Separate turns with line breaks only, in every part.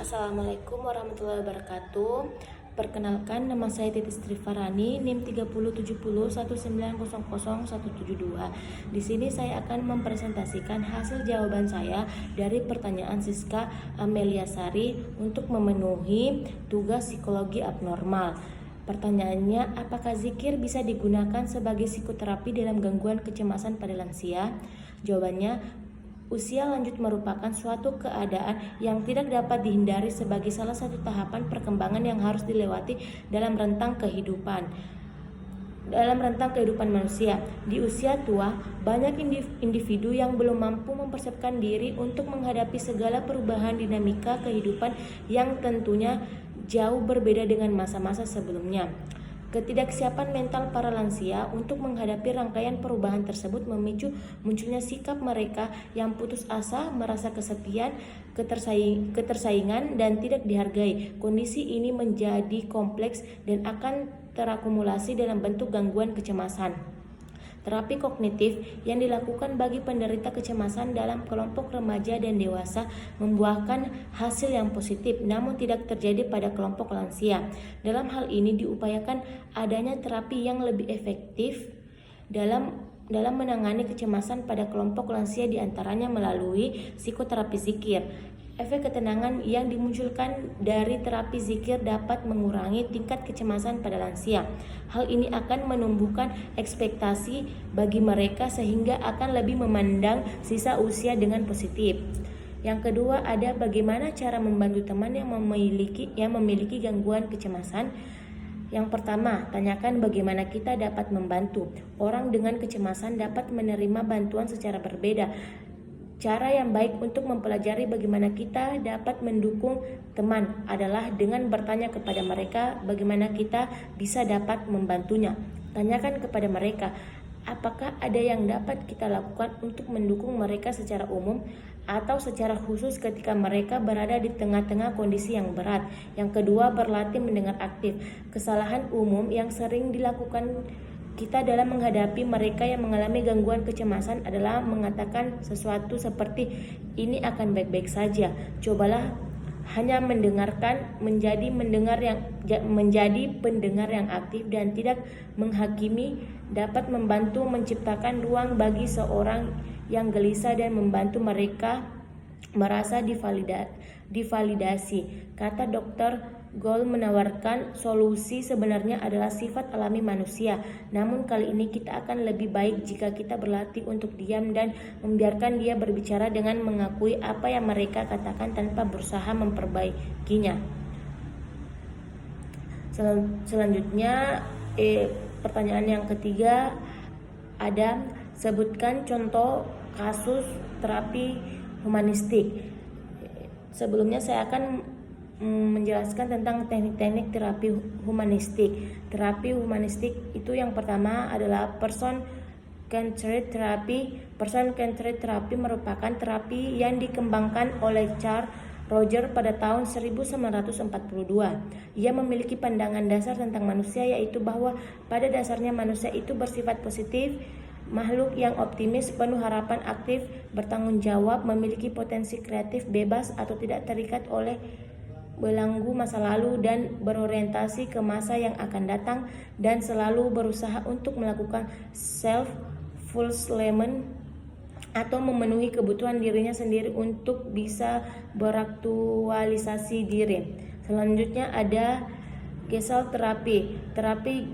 Assalamualaikum warahmatullahi wabarakatuh. Perkenalkan, nama saya Titis Trifarani, NIM 307019000172. Di sini saya akan mempresentasikan hasil jawaban saya dari pertanyaan Siska Ameliasari untuk memenuhi tugas psikologi abnormal. Pertanyaannya, apakah zikir bisa digunakan sebagai psikoterapi dalam gangguan kecemasan pada lansia? Jawabannya, usia lanjut merupakan suatu keadaan yang tidak dapat dihindari sebagai salah satu tahapan perkembangan yang harus dilewati dalam rentang kehidupan manusia. Di usia tua, banyak individu yang belum mampu mempersiapkan diri untuk menghadapi segala perubahan dinamika kehidupan yang tentunya jauh berbeda dengan masa-masa sebelumnya. Ketidaksiapan mental para lansia untuk menghadapi rangkaian perubahan tersebut memicu munculnya sikap mereka yang putus asa, merasa kesepian, ketersaingan, dan tidak dihargai. Kondisi ini menjadi kompleks dan akan terakumulasi dalam bentuk gangguan kecemasan. Terapi kognitif yang dilakukan bagi penderita kecemasan dalam kelompok remaja dan dewasa membuahkan hasil yang positif, namun tidak terjadi pada kelompok lansia. Dalam hal ini diupayakan adanya terapi yang lebih efektif dalam menangani kecemasan pada kelompok lansia, diantaranya melalui psikoterapi zikir. Efek ketenangan yang dimunculkan dari terapi zikir dapat mengurangi tingkat kecemasan pada lansia. Hal ini akan menumbuhkan ekspektasi bagi mereka sehingga akan lebih memandang sisa usia dengan positif. Yang kedua, ada bagaimana cara membantu teman yang memiliki gangguan kecemasan. Yang pertama, tanyakan bagaimana kita dapat membantu. Orang dengan kecemasan dapat menerima bantuan secara berbeda. Cara yang baik untuk mempelajari bagaimana kita dapat mendukung teman adalah dengan bertanya kepada mereka bagaimana kita bisa dapat membantunya. Tanyakan kepada mereka, apakah ada yang dapat kita lakukan untuk mendukung mereka secara umum atau secara khusus ketika mereka berada di tengah-tengah kondisi yang berat. Yang kedua, berlatih mendengar aktif. Kesalahan umum yang sering dilakukan kita dalam menghadapi mereka yang mengalami gangguan kecemasan adalah mengatakan sesuatu seperti ini akan baik-baik saja. Cobalah hanya mendengarkan, menjadi pendengar yang aktif dan tidak menghakimi dapat membantu menciptakan ruang bagi seorang yang gelisah dan membantu mereka merasa divalidasi. Kata Dr. Gold menawarkan solusi sebenarnya adalah sifat alami manusia. Namun kali ini kita akan lebih baik jika kita berlatih untuk diam dan membiarkan dia berbicara dengan mengakui apa yang mereka katakan tanpa berusaha memperbaikinya. Selanjutnya, pertanyaan yang ketiga ada, sebutkan contoh kasus terapi humanistik. Sebelumnya saya akan menjelaskan tentang teknik-teknik terapi humanistik. Terapi humanistik itu yang pertama adalah person-centered therapy. Person-centered therapy merupakan terapi yang dikembangkan oleh Carl Rogers pada tahun 1942. Ia memiliki pandangan dasar tentang manusia, yaitu bahwa pada dasarnya manusia itu bersifat positif, makhluk yang optimis, penuh harapan, aktif, bertanggung jawab, memiliki potensi kreatif, bebas atau tidak terikat oleh belenggu masa lalu dan berorientasi ke masa yang akan datang, dan selalu berusaha untuk melakukan self-fulfillment atau memenuhi kebutuhan dirinya sendiri untuk bisa beraktualisasi diri. Selanjutnya ada Gestalt terapi. Terapi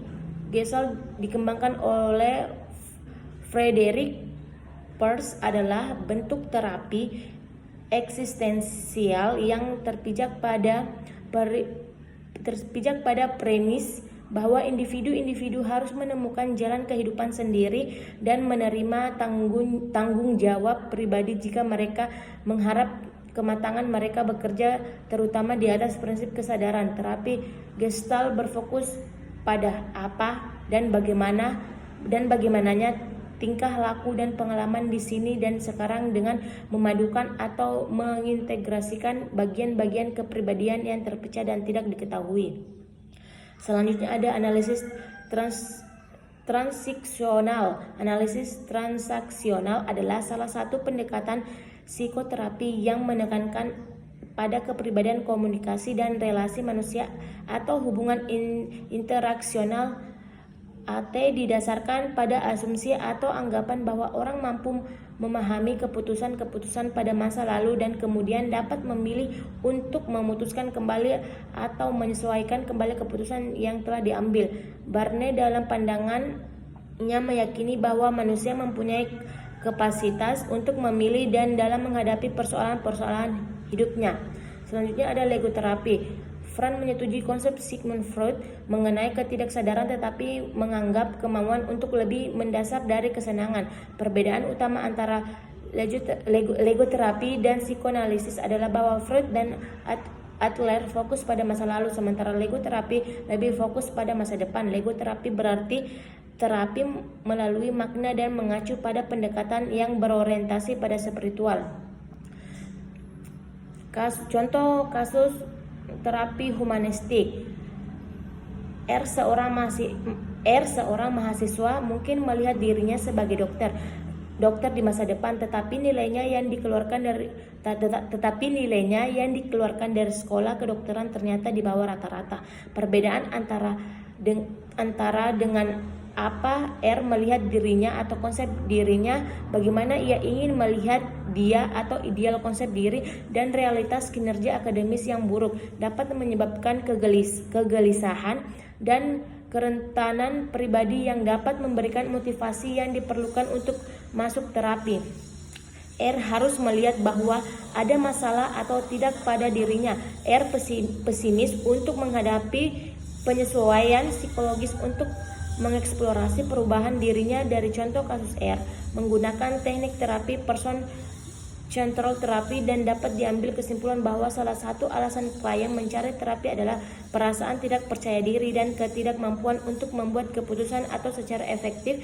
Gestalt dikembangkan oleh Frederick Perls adalah bentuk terapi eksistensial yang terpijak pada premis bahwa individu harus menemukan jalan kehidupan sendiri dan menerima tanggung jawab pribadi jika mereka mengharap kematangan mereka bekerja terutama di atas prinsip kesadaran. Terapi Gestalt berfokus pada apa dan bagaimananya tingkah laku dan pengalaman di sini dan sekarang dengan memadukan atau mengintegrasikan bagian-bagian kepribadian yang terpecah dan tidak diketahui. Selanjutnya ada analisis transaksional. Analisis transaksional adalah salah satu pendekatan psikoterapi yang menekankan pada kepribadian, komunikasi dan relasi manusia atau hubungan interaksional. AT didasarkan pada asumsi atau anggapan bahwa orang mampu memahami keputusan-keputusan pada masa lalu dan kemudian dapat memilih untuk memutuskan kembali atau menyesuaikan kembali keputusan yang telah diambil. Barne dalam pandangannya meyakini bahwa manusia mempunyai kapasitas untuk memilih dan dalam menghadapi persoalan-persoalan hidupnya. Selanjutnya ada logoterapi. Freud menyetujui konsep Sigmund Freud mengenai ketidaksadaran tetapi menganggap kemauan untuk lebih mendasar dari kesenangan. Perbedaan utama antara logoterapi dan psikoanalisis adalah bahwa Freud dan Adler fokus pada masa lalu, sementara logoterapi lebih fokus pada masa depan. Logoterapi berarti terapi melalui makna dan mengacu pada pendekatan yang berorientasi pada spiritual. Contoh kasus terapi humanistik. seorang mahasiswa mungkin melihat dirinya sebagai dokter di masa depan, tetapi nilainya yang dikeluarkan dari sekolah kedokteran ternyata di bawah rata-rata. Perbedaan antara dengan apa R melihat dirinya atau konsep dirinya, bagaimana ia ingin melihat dia atau ideal konsep diri, dan realitas kinerja akademis yang buruk dapat menyebabkan kegelisahan dan kerentanan pribadi yang dapat memberikan motivasi yang diperlukan untuk masuk terapi. R harus melihat bahwa ada masalah atau tidak pada dirinya. R pesimis untuk menghadapi penyesuaian psikologis untuk mengeksplorasi perubahan dirinya. Dari contoh kasus R menggunakan teknik terapi person central terapi, dan dapat diambil kesimpulan bahwa salah satu alasan klien mencari terapi adalah perasaan tidak percaya diri dan ketidakmampuan untuk membuat keputusan atau secara efektif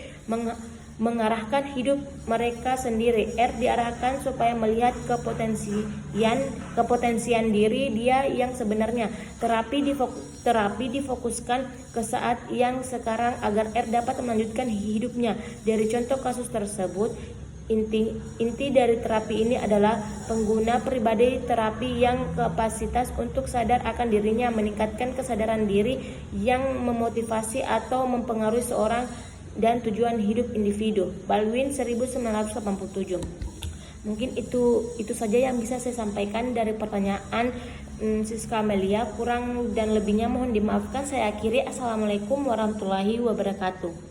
mengarahkan hidup mereka sendiri. R diarahkan supaya melihat kepotensian diri dia yang sebenarnya. Terapi difokuskan ke saat yang sekarang agar R dapat melanjutkan hidupnya. Dari contoh kasus tersebut, inti dari terapi ini adalah pengguna pribadi terapi yang kapasitas untuk sadar akan dirinya, meningkatkan kesadaran diri yang memotivasi atau mempengaruhi seorang dan tujuan hidup individu. Baldwin 1987. Mungkin itu saja yang bisa saya sampaikan dari pertanyaan Siska Amelia. Kurang dan lebihnya mohon dimaafkan. Saya akhiri. Assalamualaikum warahmatullahi wabarakatuh.